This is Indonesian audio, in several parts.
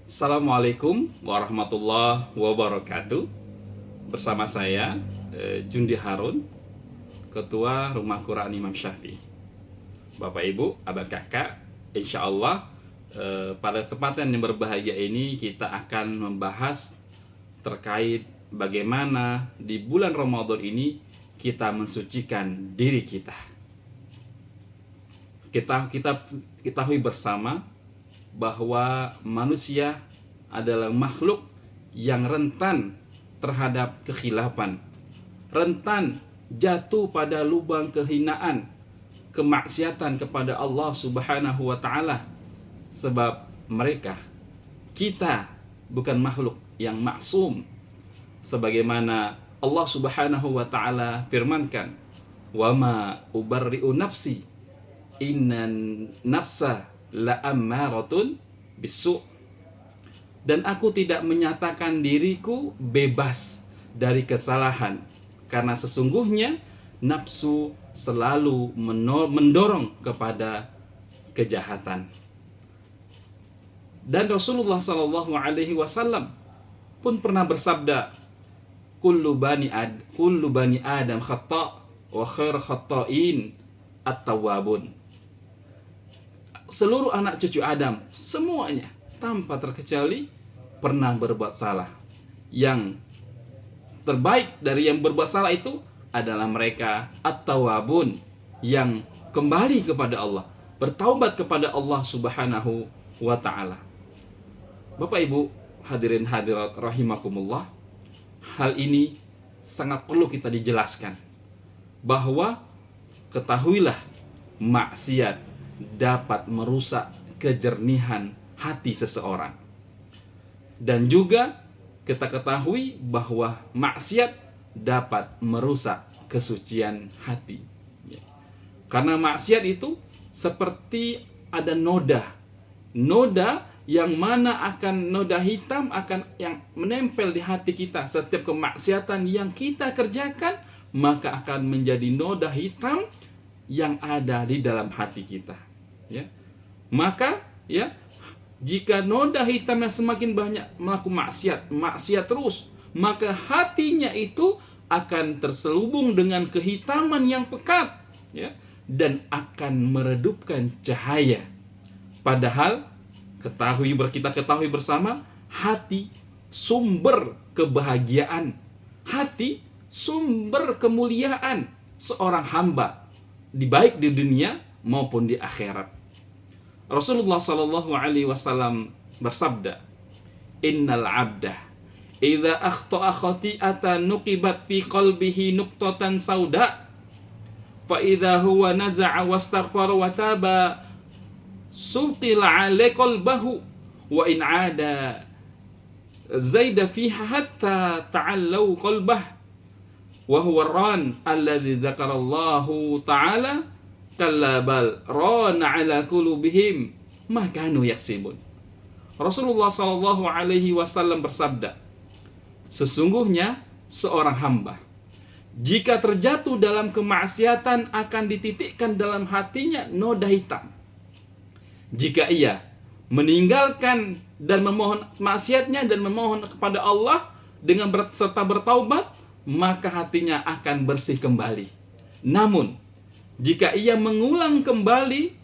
Assalamualaikum warahmatullahi wabarakatuh. Bersama saya Jundi Harun, Ketua Rumah Quran Imam Syafi'i. Bapak Ibu, Abang Kakak, insya Allah pada kesempatan yang berbahagia ini kita akan membahas terkait bagaimana di bulan Ramadan ini kita mensucikan diri kita. Kita ketahui bersama bahwa manusia adalah makhluk yang rentan terhadap kekhilafan, rentan jatuh pada lubang kehinaan, kemaksiatan kepada Allah Subhanahu wa taala. Sebab kita bukan makhluk yang maksum, sebagaimana Allah Subhanahu wa taala firmankan, "Wa ma ubarri'u nafsi, innan nafsa la'ammaratun bisu'." Dan aku tidak menyatakan diriku bebas dari kesalahan, karena sesungguhnya nafsu selalu mendorong kepada kejahatan. Dan Rasulullah Shallallahu Alaihi Wasallam pun pernah bersabda, kullu bani Adam khata' wa khair khata'in at-tawwabun. Seluruh anak cucu Adam, semuanya tanpa terkecuali pernah berbuat salah. Yang terbaik dari yang berbuat salah itu adalah mereka at-tawwabun, yang kembali kepada Allah, bertaubat kepada Allah Subhanahu wa taala. Bapak Ibu hadirin hadirat rahimakumullah, hal ini sangat perlu kita dijelaskan, bahwa ketahuilah maksiat dapat merusak kejernihan hati seseorang. Dan juga kita ketahui bahwa maksiat dapat merusak kesucian hati. Karena maksiat itu seperti ada noda yang mana akan noda hitam akan yang menempel di hati kita. Setiap kemaksiatan yang kita kerjakan maka akan menjadi noda hitam yang ada di dalam hati kita. Maka jika noda hitamnya semakin banyak melakukan maksiat terus, maka hatinya itu akan terselubung dengan kehitaman yang pekat, dan akan meredupkan cahaya. Padahal kita ketahui bersama, hati sumber kebahagiaan, hati sumber kemuliaan seorang hamba, baik di dunia maupun di akhirat. Rasulullah Sallallahu Alaihi Wasallam bersabda, Innal abdah idza akhta'a khati'atan nuqibat fi qalbihi nuqtatan sauda, fa idza huwa naza'a wastaghfara wa taba suqila 'ala qalbahu wa in 'ada zaida fiha hatta ta'allau qalbah wa huwa ar-ran alladhi dzakarallahu ta'ala kalla bal rana ala qulubihim ma kanu yaksibun. Rasulullah Shallallahu Alaihi Wasallam bersabda, sesungguhnya seorang hamba jika terjatuh dalam kemaksiatan akan dititikkan dalam hatinya noda hitam. Jika ia meninggalkan dan memohon maksiatnya dan memohon kepada Allah dengan serta bertaubat, maka hatinya akan bersih kembali. Namun jika ia mengulang kembali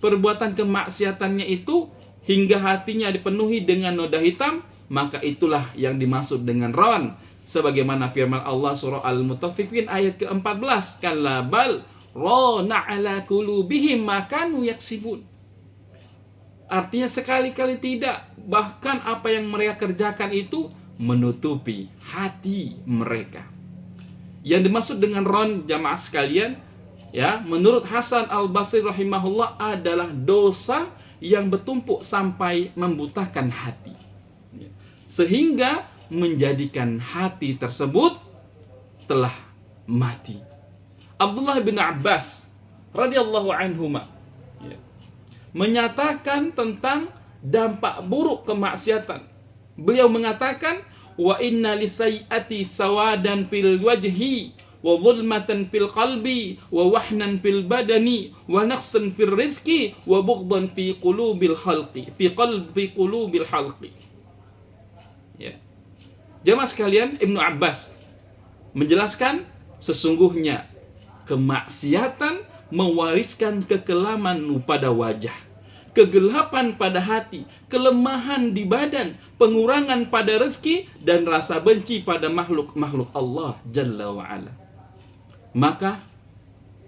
perbuatan kemaksiatannya itu hingga hatinya dipenuhi dengan noda hitam, maka itulah yang dimaksud dengan ron. Sebagaimana firman Allah surah Al-Mutaffifin ayat ke-14, kalla bal rana ala qulubihim ma kanu yaksibun. Artinya sekali-kali tidak, bahkan apa yang mereka kerjakan itu menutupi hati mereka. Yang dimaksud dengan ron, jamaah sekalian, menurut Hasan Al-Basri rahimahullah, adalah dosa yang bertumpuk sampai membutakan hati, sehingga menjadikan hati tersebut telah mati. Abdullah bin Abbas radhiyallahu anhuma menyatakan tentang dampak buruk kemaksiatan. Beliau mengatakan, wa inna lisayati sawadan fil wajhi wa dhulmatan fil qalbi wa wahnan fil badani wa naqsan fil rizqi wa bughdan fi qulubil khalqi fi qulubil khalqi. Ya. Jamaah sekalian, Ibnu Abbas menjelaskan sesungguhnya kemaksiatan mewariskan kekelaman pada wajah, kegelapan pada hati, kelemahan di badan, pengurangan pada rezeki, dan rasa benci pada makhluk-makhluk Allah Jalla wa'ala. Maka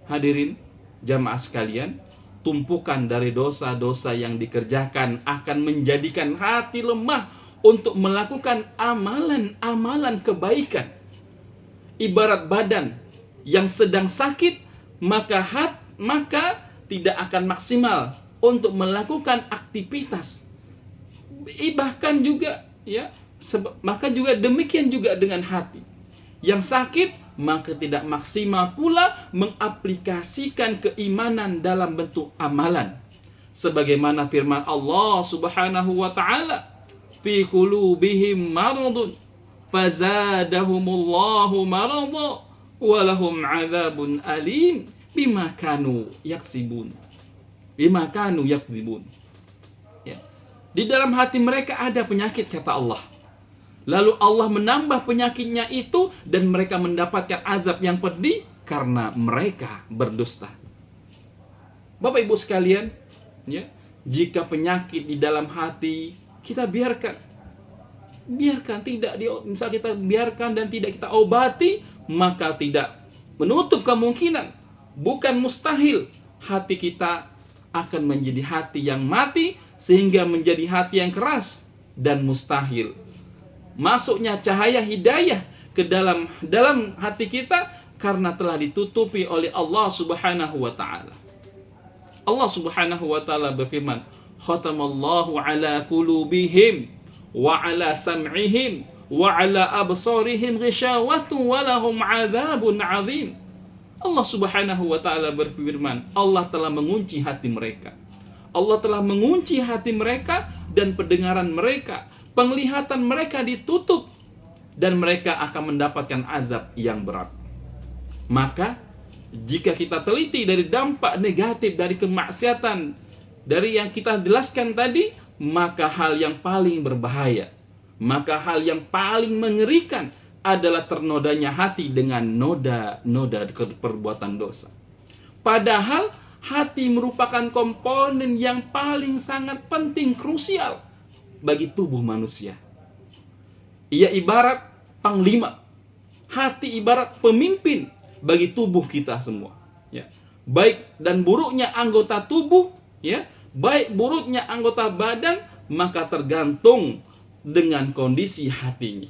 hadirin jamaah sekalian, tumpukan dari dosa-dosa yang dikerjakan akan menjadikan hati lemah untuk melakukan amalan-amalan kebaikan. Ibarat badan yang sedang sakit, maka tidak akan maksimal untuk melakukan aktivitas. Bahkan juga maka juga demikian juga dengan hati yang sakit, maka tidak maksimal pula mengaplikasikan keimanan dalam bentuk amalan. Sebagaimana firman Allah Subhanahu wa taala, fi qulubihim maradun fazadahumullahu marada walahum adzabun alim bima kanu yakzibun. Ya. Di dalam hati mereka ada penyakit, kata Allah. Lalu Allah menambah penyakitnya itu dan mereka mendapatkan azab yang pedih karena mereka berdusta. Bapak Ibu sekalian, ya, jika penyakit di dalam hati kita biarkan misal kita biarkan dan tidak kita obati, maka tidak menutup kemungkinan, bukan mustahil, hati kita akan menjadi hati yang mati sehingga menjadi hati yang keras, dan mustahil masuknya cahaya hidayah ke dalam hati kita karena telah ditutupi oleh Allah Subhanahu wa taala. Allah Subhanahu wa taala berfirman, khatamallahu ala qulubihim wa ala sam'ihim wa ala absarihim ghishawatu wa lahum 'adzabun 'adzim. Allah Subhanahu wa taala berfirman, Allah telah mengunci hati mereka. Allah telah mengunci hati mereka dan pendengaran mereka, penglihatan mereka ditutup, dan mereka akan mendapatkan azab yang berat. Maka jika kita teliti dari dampak negatif dari kemaksiatan dari yang kita jelaskan tadi, maka hal yang paling berbahaya, maka hal yang paling mengerikan adalah ternodanya hati dengan noda perbuatan dosa. Padahal hati merupakan komponen yang paling sangat penting, krusial bagi tubuh manusia. Ia ibarat panglima. Hati ibarat pemimpin bagi tubuh kita semua. Ya. Baik dan buruknya anggota tubuh, ya, baik buruknya anggota badan, maka tergantung dengan kondisi hatinya.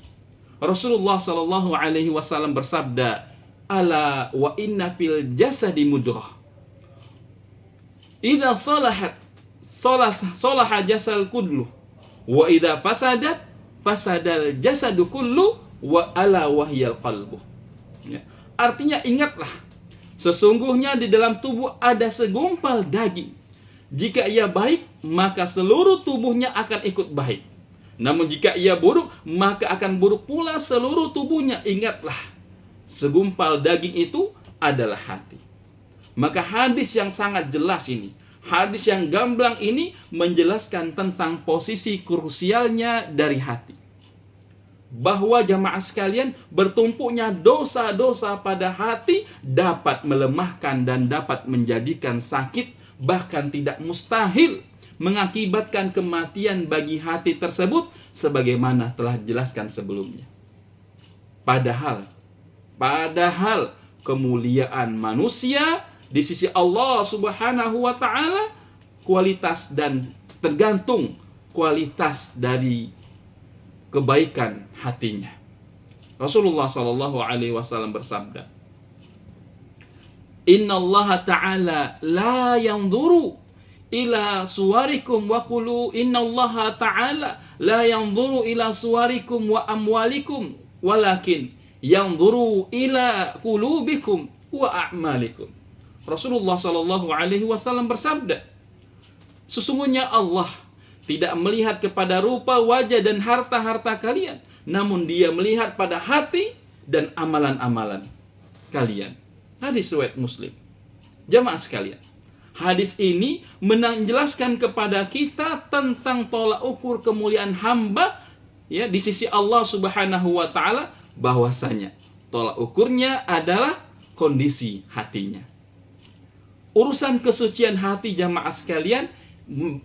Rasulullah Shallallahu Alaihi Wasallam bersabda, ala wa inna fil jasadi mudghah, idza salahat salaha jasal kullu, wa idza fasadat fasadal jasadu kullu, wa ala wahyal qalbu. Ya. Artinya ingatlah, sesungguhnya di dalam tubuh ada segumpal daging. Jika ia baik, maka seluruh tubuhnya akan ikut baik. Namun jika ia buruk, maka akan buruk pula seluruh tubuhnya. Ingatlah, segumpal daging itu adalah hati. Maka hadis yang sangat jelas ini, hadis yang gamblang ini menjelaskan tentang posisi krusialnya dari hati. Bahwa jamaah sekalian, bertumpuknya dosa-dosa pada hati dapat melemahkan dan dapat menjadikan sakit, bahkan tidak mustahil mengakibatkan kematian bagi hati tersebut, sebagaimana telah dijelaskan sebelumnya. Padahal kemuliaan manusia di sisi Allah Subhanahu wa taala kualitas dan tergantung kualitas dari kebaikan hatinya. Rasulullah sallallahu alaihi wasallam bersabda, innallaha ta'ala la yanzuru ila suwarikum wa qulu, innallaha ta'ala la yanzuru ila suwarikum wa amwalikum walakin yanzuru ila qulubikum wa a'malikum. Rasulullah sallallahu alaihi wasallam bersabda, sesungguhnya Allah tidak melihat kepada rupa, wajah dan harta-harta kalian, namun Dia melihat pada hati dan amalan-amalan. kalian. Hadis riwayat Muslim. Jamaah sekalian, hadis ini menjelaskan kepada kita tentang tolak ukur kemuliaan hamba ya di sisi Allah Subhanahu wa taala, bahwasanya tolak ukurnya adalah kondisi hatinya. Urusan kesucian hati jamaah sekalian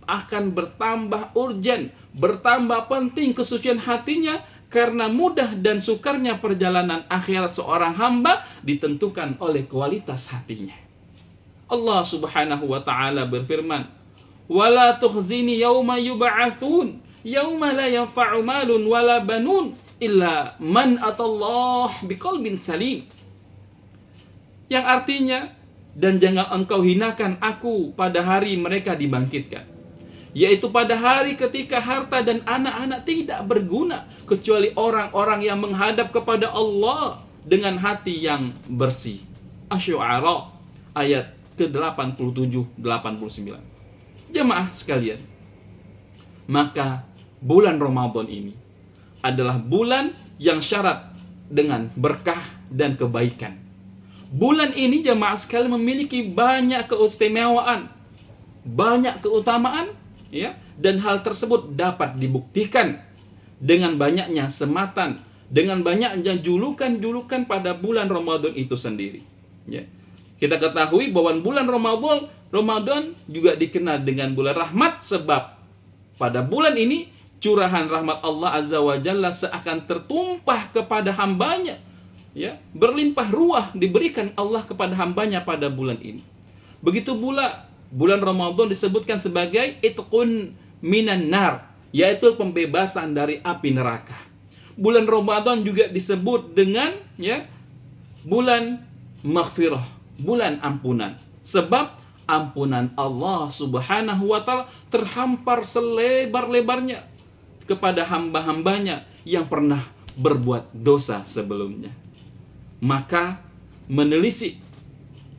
akan bertambah urgen, bertambah penting kesucian hatinya, karena mudah dan sukarnya perjalanan akhirat seorang hamba ditentukan oleh kualitas hatinya. Allah Subhanahu wa taala berfirman, "Wala tukhzini yauma yub'atsun, yauma la yanfa'u malun wala banun illa man atallah biqalbin salim." Yang artinya, dan jangan engkau hinakan aku pada hari mereka dibangkitkan, yaitu pada hari ketika harta dan anak-anak tidak berguna kecuali orang-orang yang menghadap kepada Allah dengan hati yang bersih. Asy-Syu'ara ayat ke-87-89. Jemaah sekalian, maka bulan Ramadan ini adalah bulan yang syarat dengan berkah dan kebaikan. Bulan ini jemaah sekalian memiliki banyak keistimewaan, banyak keutamaan ya, dan hal tersebut dapat dibuktikan dengan banyaknya sematan, dengan banyaknya julukan-julukan pada bulan Ramadan itu sendiri ya. Kita ketahui bahwa bulan Ramadan juga dikenal dengan bulan rahmat, sebab pada bulan ini curahan rahmat Allah Azza wa Jalla seakan tertumpah kepada hambanya ya, berlimpah ruah diberikan Allah kepada hambanya pada bulan ini. Begitu pula bulan Ramadan disebutkan sebagai itqun minan nar, yaitu pembebasan dari api neraka. Bulan Ramadan juga disebut dengan ya bulan maghfirah, bulan ampunan, sebab ampunan Allah Subhanahu wa taala terhampar selebar-lebarnya kepada hamba-hambanya yang pernah berbuat dosa sebelumnya. Maka menelisik,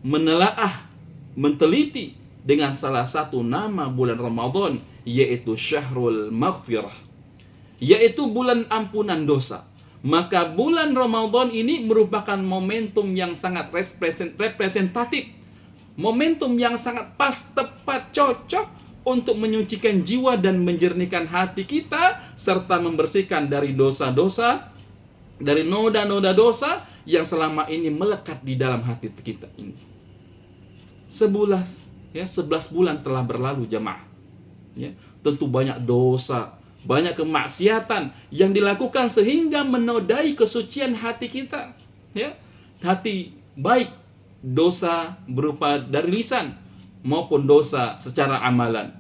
menelaah, menteliti dengan salah satu nama bulan Ramadan, yaitu Syahrul Maghfirah, yaitu bulan ampunan dosa. Maka bulan Ramadan ini merupakan momentum yang sangat representatif, momentum yang sangat pas, tepat, cocok untuk menyucikan jiwa dan menjernihkan hati kita, serta membersihkan dari dosa-dosa, dari noda-noda dosa yang selama ini melekat di dalam hati kita ini. 11 bulan telah berlalu jemaah ya, tentu banyak dosa, banyak kemaksiatan yang dilakukan sehingga menodai kesucian hati kita ya. Hati baik dosa berupa dari lisan maupun dosa secara amalan,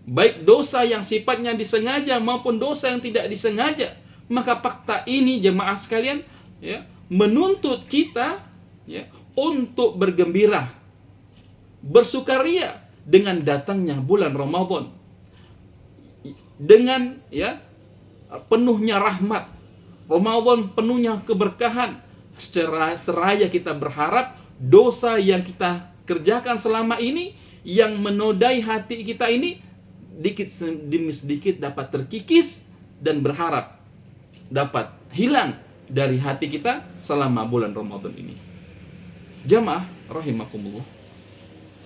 baik dosa yang sifatnya disengaja maupun dosa yang tidak disengaja. Maka fakta ini jemaah sekalian ya menuntut kita ya untuk bergembira, bersukaria dengan datangnya bulan Ramadan, dengan ya penuhnya rahmat Ramadan, penuhnya keberkahan, seraya kita berharap dosa yang kita kerjakan selama ini yang menodai hati kita ini dikit demi sedikit dapat terkikis dan berharap dapat hilang dari hati kita selama bulan Ramadan ini. Jamaah rahimakumullah,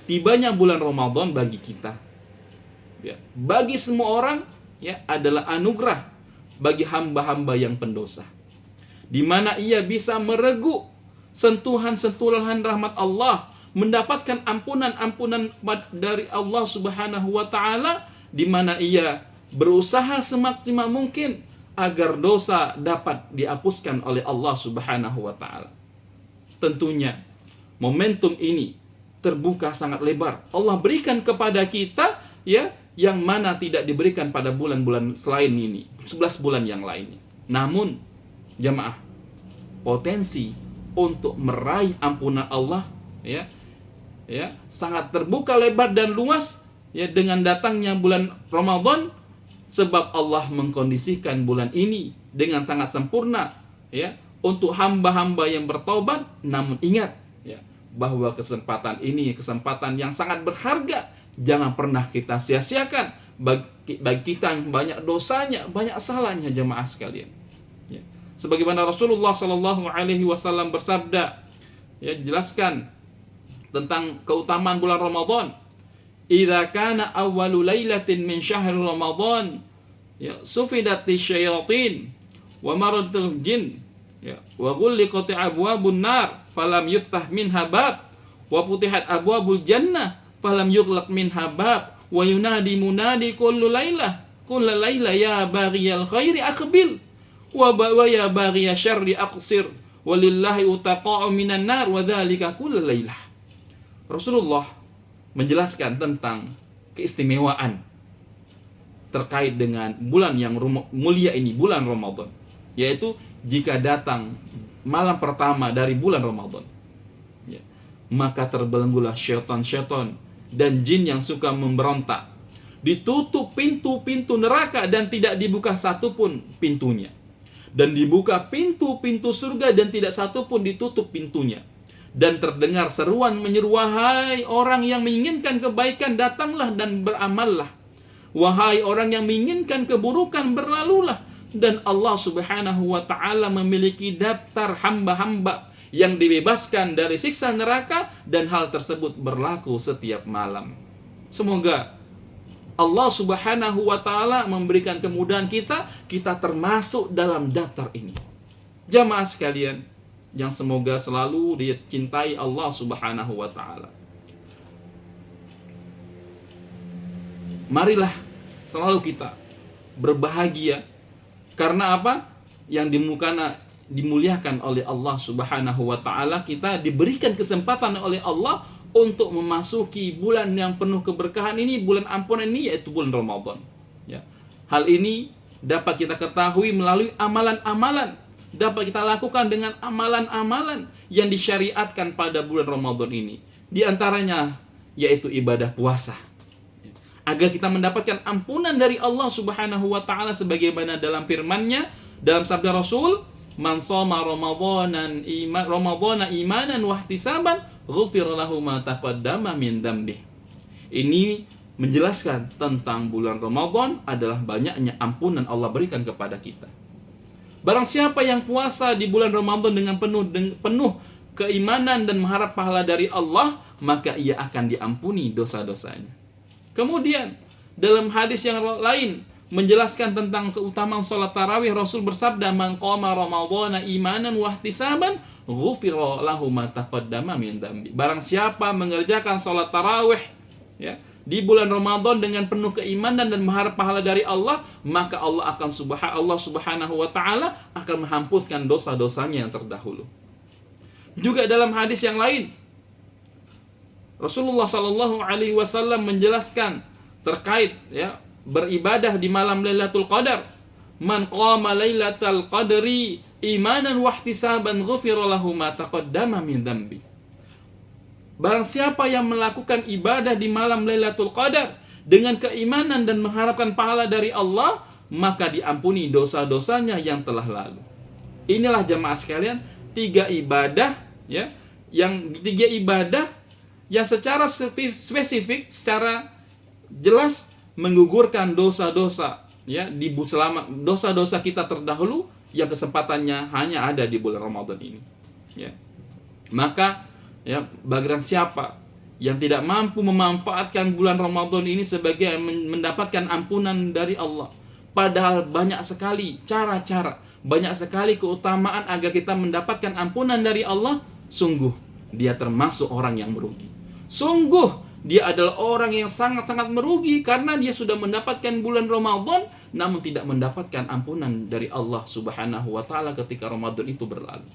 tibanya bulan Ramadan bagi kita ya, bagi semua orang ya, adalah anugerah bagi hamba-hamba yang pendosa, di mana ia bisa meregu sentuhan-sentuhan rahmat Allah, mendapatkan ampunan-ampunan dari Allah Subhanahu wa taala, di mana ia berusaha semaksimal mungkin agar dosa dapat dihapuskan oleh Allah Subhanahu wa taala. Tentunya momentum ini terbuka sangat lebar. Allah berikan kepada kita ya, yang mana tidak diberikan pada bulan-bulan selain ini, 11 bulan yang lainnya. Namun jemaah, potensi untuk meraih ampunan Allah ya sangat terbuka lebar dan luas ya dengan datangnya bulan Ramadan, sebab Allah mengkondisikan bulan ini dengan sangat sempurna ya untuk hamba-hamba yang bertobat. Namun ingat ya bahwa kesempatan ini kesempatan yang sangat berharga, jangan pernah kita sia-siakan. Bagi kita yang banyak dosanya, banyak salahnya jemaah sekalian ya. Sebagaimana Rasulullah sallallahu alaihi wasallam bersabda, ya jelaskan tentang keutamaan bulan Ramadan. Idza kana awwalu lailatin min syahr Ramadan, ya sufidati syayatin wa maratul jin, ya wa ghulliqat abwabun nar falam yuftah minha bab wa futihat abwabul jannah falam yughlaq minha bab wa yunadi munadi kullu laila ya baghiyal khairi aqbil wa ya baghiyal syarri aqsir walillahi utaqa'u minan nar wa dzalika kullu lailah. Rasulullah menjelaskan tentang keistimewaan terkait dengan bulan yang mulia ini, bulan Ramadan, yaitu jika datang malam pertama dari bulan Ramadan, ya, maka terbelenggulah syaitan-syaitan dan jin yang suka memberontak. Ditutup pintu-pintu neraka dan tidak dibuka satupun pintunya. Dan dibuka pintu-pintu surga dan tidak satupun ditutup pintunya. Dan terdengar seruan menyeru, wahai orang yang menginginkan kebaikan, datanglah dan beramallah. Wahai orang yang menginginkan keburukan, berlalulah. Dan Allah subhanahu wa ta'ala memiliki daftar hamba-hamba yang dibebaskan dari siksa neraka, dan hal tersebut berlaku setiap malam. Semoga Allah subhanahu wa ta'ala memberikan kemudahan kita termasuk dalam daftar ini. Jamaah sekalian, yang semoga selalu dicintai Allah subhanahu wa ta'ala. Marilah selalu kita berbahagia. Karena apa? Yang dimuliakan oleh Allah subhanahu wa ta'ala. Kita diberikan kesempatan oleh Allah untuk memasuki bulan yang penuh keberkahan ini, bulan ampunan ini, yaitu bulan Ramadan. Ya. Hal ini dapat kita ketahui melalui amalan-amalan, dapat kita lakukan dengan amalan-amalan yang disyariatkan pada bulan Ramadan ini. Di antaranya yaitu ibadah puasa, agar kita mendapatkan ampunan dari Allah subhanahu wa ta'ala sebagaimana dalam firman-Nya, dalam sabda Rasul, man shoma ramadhana imanan wa ihtisaban ghufira lahu ma taqaddama min dzambih. Ini menjelaskan tentang bulan Ramadan adalah banyaknya ampunan Allah berikan kepada kita. Barang siapa yang puasa di bulan Ramadan dengan penuh keimanan dan mengharap pahala dari Allah, maka ia akan diampuni dosa-dosanya. Kemudian dalam hadis yang lain menjelaskan tentang keutamaan salat tarawih, Rasul bersabda, man qama ramadhana imanan wa ihtisaban ghufira lahu ma taqaddama min dzambi. Barang siapa mengerjakan salat tarawih, ya, di bulan Ramadan dengan penuh keimanan dan mengharap pahala dari Allah, maka Allah subhanahu wa ta'ala akan menghapuskan dosa-dosanya yang terdahulu. Juga dalam hadis yang lain, Rasulullah sallallahu alaihi wasallam menjelaskan terkait, ya, beribadah di malam Lailatul Qadar. Man qama Lailatul Qadri imanan wa ihtisaban ghufira lahu ma taqaddama min dzambi. Barang siapa yang melakukan ibadah di malam Lailatul Qadar dengan keimanan dan mengharapkan pahala dari Allah, maka diampuni dosa-dosanya yang telah lalu. Inilah jamaah sekalian, tiga ibadah yang secara spesifik, secara jelas menggugurkan dosa-dosa, ya, selama dosa-dosa kita terdahulu yang kesempatannya hanya ada di bulan Ramadan ini, ya. Maka, ya, bagi siapa yang tidak mampu memanfaatkan bulan Ramadan ini sebagai mendapatkan ampunan dari Allah, padahal banyak sekali cara-cara, banyak sekali keutamaan agar kita mendapatkan ampunan dari Allah, sungguh dia termasuk orang yang merugi. Sungguh dia adalah orang yang sangat-sangat merugi karena dia sudah mendapatkan bulan Ramadan namun tidak mendapatkan ampunan dari Allah subhanahu wa ta'ala ketika Ramadan itu berlalu.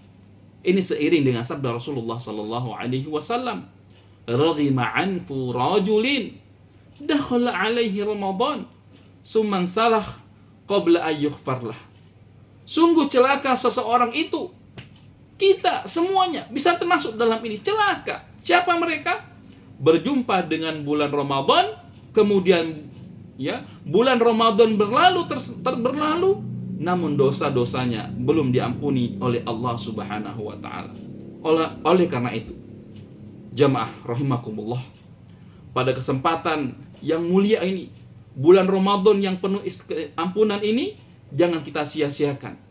Ini seiring dengan sabda Rasulullah sallallahu alaihi wasallam, raghima anfu rajulin dakhala alaihi Ramadan summan salah qabla an yughfarlah. Sungguh celaka seseorang itu. Kita semuanya bisa termasuk dalam ini, celaka. Siapa mereka? Berjumpa dengan bulan Ramadan, kemudian, ya, bulan Ramadan berlalu namun dosa-dosanya belum diampuni oleh Allah subhanahu wa ta'ala. Oleh karena itu, jamaah rahimakumullah, pada kesempatan yang mulia ini, bulan Ramadan yang penuh ampunan ini, jangan kita sia-siakan.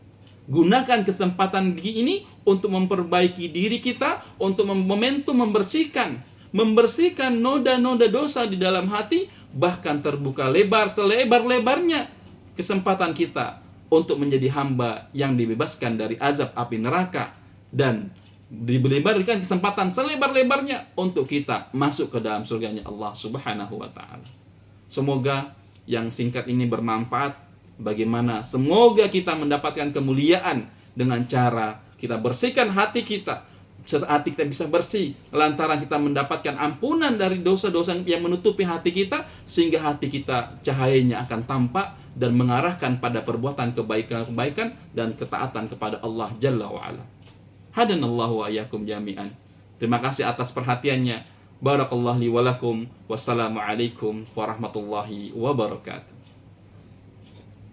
Gunakan kesempatan ini untuk memperbaiki diri kita, untuk momentum membersihkan noda-noda dosa di dalam hati, bahkan terbuka lebar selebar-lebarnya kesempatan kita untuk menjadi hamba yang dibebaskan dari azab api neraka, dan diberikan kesempatan selebar-lebarnya untuk kita masuk ke dalam surganya Allah Subhanahu wa taala. Semoga yang singkat ini bermanfaat. Bagaimana semoga kita mendapatkan kemuliaan dengan cara kita bersihkan hati kita. Hati kita bisa bersih lantaran kita mendapatkan ampunan dari dosa-dosa yang menutupi hati kita, sehingga hati kita cahayanya akan tampak dan mengarahkan pada perbuatan kebaikan-kebaikan dan ketaatan kepada Allah Jalla wa'ala. Hadanallahu wa iyyakum jami'an. Terima kasih atas perhatiannya. Barakallahu li wa lakum. Wassalamualaikum warahmatullahi wabarakatuh.